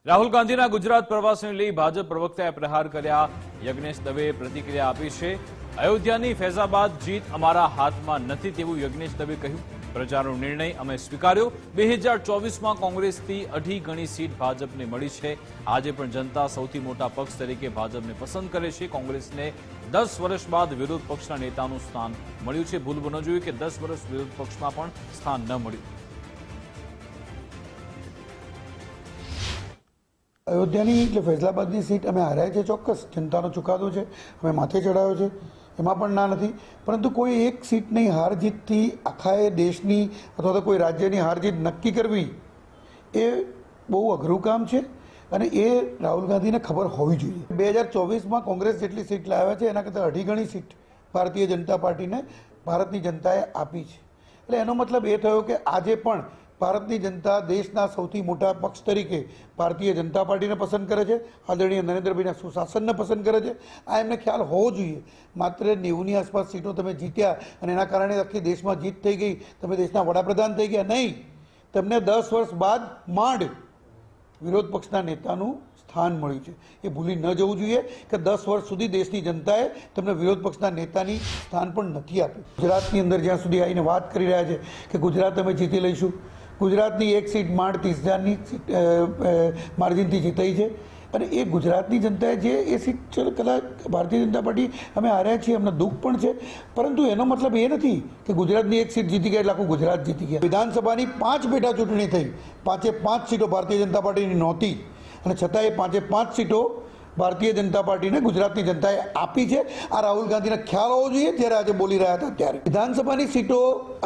રાહુલ ગાંધીના ગુજરાત પ્રવાસને લઈ ભાજપ પ્રવક્તાએ પ્રહાર કર્યા। યજ્ઞેશ દવેએ પ્રતિક્રિયા આપી છે। અયોધ્યાની ફૈઝાબાદ જીત અમારા હાથમાં નથી તેવું યજ્ઞેશ દવે કહ્યું। પ્રજાનો નિર્ણય અમે સ્વીકાર્યો। 2024માં કોંગ્રેસથી 2.5 ગણી સીટ ભાજપને મળી છે। આજે પણ જનતા સૌથી મોટા પક્ષ તરીકે ભાજપને પસંદ કરે છે। કોંગ્રેસને 10 વર્ષ બાદ વિરોધ પક્ષના નેતાનું સ્થાન મળ્યું છે। ભૂલવું ન જોઈએ કે 10 વર્ષ વિરોધ પક્ષમાં પણ સ્થાન ન મળ્યું। અયોધ્યાની એટલે ફૈઝલાબાદની સીટ અમે હાર્યા છે, ચોક્કસ જનતાનો ચુકાદો છે, અમે માથે ચડાવ્યો છે, એમાં પણ ના નથી। પરંતુ કોઈ એક સીટની હાર જીતથી આખા દેશની અથવા તો કોઈ રાજ્યની હાર જીત નક્કી કરવી એ બહુ અઘરું કામ છે અને એ રાહુલ ગાંધીને ખબર હોવી જોઈએ। 2024માં કોંગ્રેસ જેટલી સીટ લાવ્યા છે એના કરતાં 2.5 ગણી સીટ ભારતીય જનતા પાર્ટીને ભારતની જનતાએ આપી છે। એટલે એનો મતલબ એ થયો કે આજે પણ ભારતની જનતા દેશના સૌથી મોટા પક્ષ તરીકે ભારતીય જનતા પાર્ટીને પસંદ કરે છે, આદરણીય નરેન્દ્રભાઈના સુશાસનને પસંદ કરે છે। આ એમને ખ્યાલ હોવો જોઈએ। માત્ર 90ની આસપાસ સીટો તમે જીત્યા અને એના કારણે આખી દેશમાં જીત થઈ ગઈ, તમે દેશના વડાપ્રધાન થઈ ગયા, નહીં। તમને 10 વર્ષ બાદ માંડ વિરોધ પક્ષના નેતાનું સ્થાન મળ્યું છે। એ ભૂલી ન જવું જોઈએ કે 10 વર્ષ સુધી દેશની જનતાએ તમને વિરોધ પક્ષના નેતાની સ્થાન પણ નથી આપ્યું। ગુજરાતની અંદર જ્યાં સુધી આવીને વાત કરી રહ્યા છે કે ગુજરાત અમે જીતી લઈશું, ગુજરાતની એક સીટ માંડ 30,000ની માર્જિનથી જીતાઈ છે અને એ ગુજરાતની જનતાએ જે એ સીટ કદાચ ભારતીય જનતા પાર્ટી અમે હાર્યા છીએ, અમને દુઃખ પણ છે, પરંતુ એનો મતલબ એ નથી કે ગુજરાતની એક સીટ જીતી ગયા એટલે આખું ગુજરાત જીતી ગયા। વિધાનસભાની 5 પેટા ચૂંટણી થઈ, 5 સીટો ભારતીય જનતા પાર્ટીની નહોતી અને છતાં એ 5 સીટો ભારતીય જનતા પાર્ટીને ગુજરાતની જનતાએ આપી છે। આ રાહુલ ગાંધીને ખ્યાલ હોવો જોઈએ જ્યારે આજે બોલી રહ્યા હતા ત્યારે। વિધાનસભાની સીટો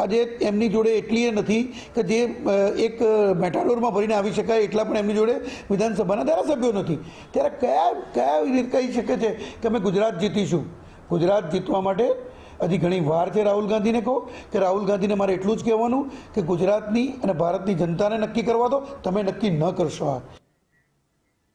આજે એમની જોડે એટલી નથી કે જે એક મેટાડોરમાં ભરીને આવી શકાય, એટલા પણ એમની જોડે વિધાનસભાના ધારાસભ્યો નથી। ત્યારે કયા રીતે કહી શકે છે કે અમે ગુજરાત જીતીશું? ગુજરાત જીતવા માટે હજી ઘણી વાર છે। રાહુલ ગાંધીને કહો કે રાહુલ ગાંધીને મારે એટલું જ કહેવાનું કે ગુજરાતની અને ભારતની જનતાને નક્કી કરવા દો, તમે નક્કી ન કરશો। આ